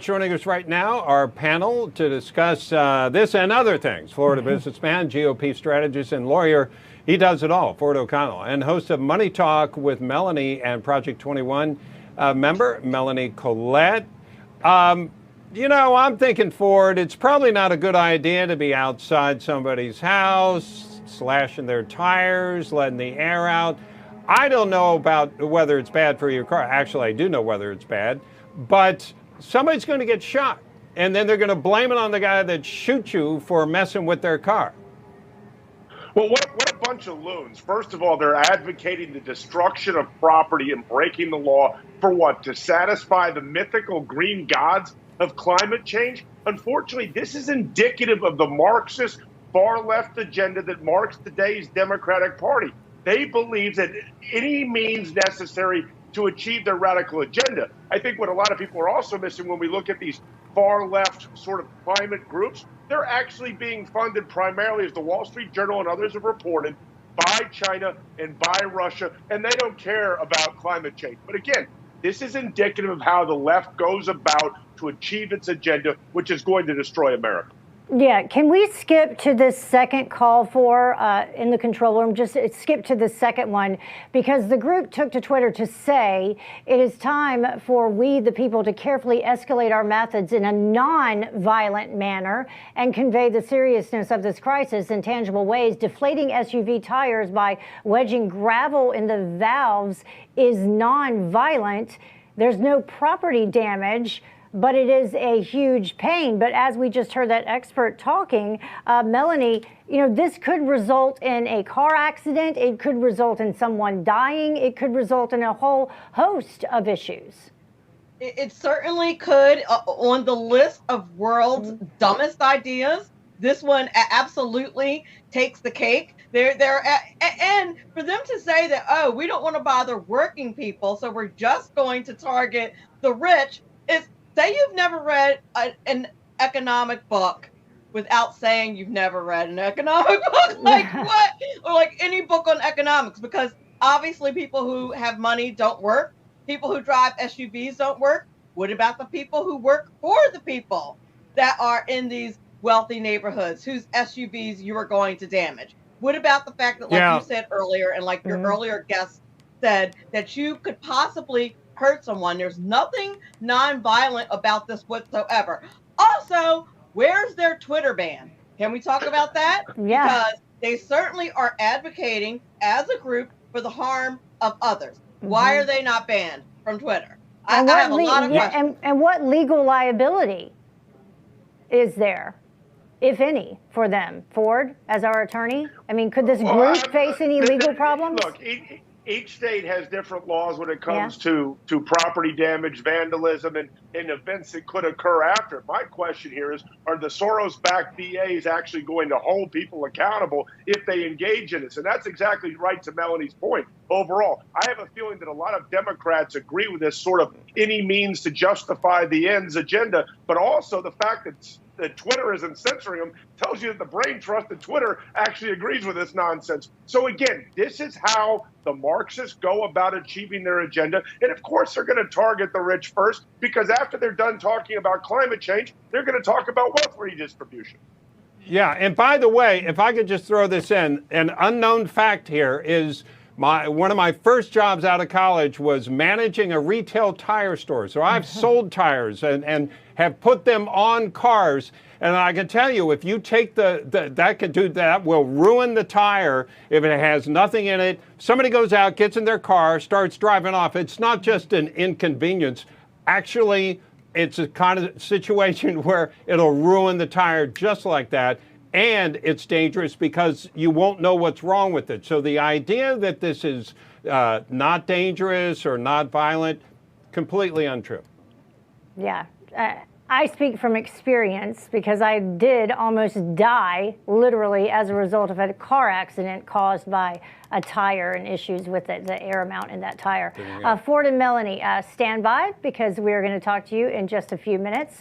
Joining us right now, our panel to discuss this and other things. Florida businessman, GOP strategist, and lawyer. He does it all, Ford O'Connell, and host of Money Talk with Melanie and Project 21 member, Melanie Collette. You know, I'm thinking, Ford, it's probably not a good idea to be outside somebody's house, slashing their tires, letting the air out. I don't know about whether it's bad for your car. Actually, I do know whether it's bad, but somebody's going to get shot, and then they're going to blame it on the guy that shoots you for messing with their car. Well, what a bunch of loons. First of all, they're advocating the destruction of property and breaking the law for what? To satisfy the mythical green gods of climate change? Unfortunately, this is indicative of the Marxist far-left agenda that marks today's Democratic Party. They believe that any means necessary to achieve their radical agenda. I think what a lot of people are also missing when we look at these far-left sort of climate groups, they're actually being funded primarily, as the Wall Street Journal and others have reported, by China and by Russia, and they don't care about climate change. But again, this is indicative of how the left goes about to achieve its agenda, which is going to destroy America. Yeah, can we skip to this second call for in the control room? Just skip to the second one, because the group took to Twitter to say it is time for we, the people, to carefully escalate our methods in a non-violent manner and convey the seriousness of this crisis in tangible ways. Deflating SUV tires by wedging gravel in the valves is non-violent. There's no property damage, but it is a huge pain. But as we just heard that expert talking, Melanie, you know, this could result in a car accident. It could result in someone dying. It could result in a whole host of issues. It certainly could. On the list of world's dumbest ideas, this one absolutely takes the cake. And for them to say that, oh, we don't want to bother working people, so we're just going to target the rich, is, say you've never read an economic book without saying you've never read an economic book. Like what? Or like any book on economics, because obviously people who have money don't work. People who drive SUVs don't work. What about the people who work for the people that are in these wealthy neighborhoods whose SUVs you are going to damage? What about the fact that, like you said earlier, and like your earlier guest said, that you could possibly hurt someone? There's nothing non-violent about this whatsoever. Also, where's their Twitter ban? Can we talk about that? Yeah. Because they certainly are advocating as a group for the harm of others. Why are they not banned from Twitter? I have a lot of questions. And what legal liability is there, if any, for them? Ford, as our attorney? I mean, could this group face any legal problems? Look, each state has different laws when it comes to property damage, vandalism, and events that could occur after. My question here is, are the Soros-backed VAs actually going to hold people accountable if they engage in this? And that's exactly right to Melanie's point. Overall, I have a feeling that a lot of Democrats agree with this sort of any means to justify the ends agenda, but also the fact that Twitter isn't censoring them tells you that the brain trust of Twitter actually agrees with this nonsense. So again, this is how the Marxists go about achieving their agenda. And of course, they're going to target the rich first, because after they're done talking about climate change, they're going to talk about wealth redistribution. Yeah, and by the way, if I could just throw this in, an unknown fact here is one of my first jobs out of college was managing a retail tire store. So I've sold tires and have put them on cars. And I can tell you, if you take that will ruin the tire if it has nothing in it. Somebody goes out, gets in their car, starts driving off. It's not just an inconvenience. Actually, it's a kind of situation where it'll ruin the tire just like that. And it's dangerous because you won't know what's wrong with it. So the idea that this is not dangerous or not violent, completely untrue. Yeah. I speak from experience because I did almost die, literally, as a result of a car accident caused by a tire and issues with the air amount in that tire. Ford and Melanie, stand by, because we're going to talk to you in just a few minutes.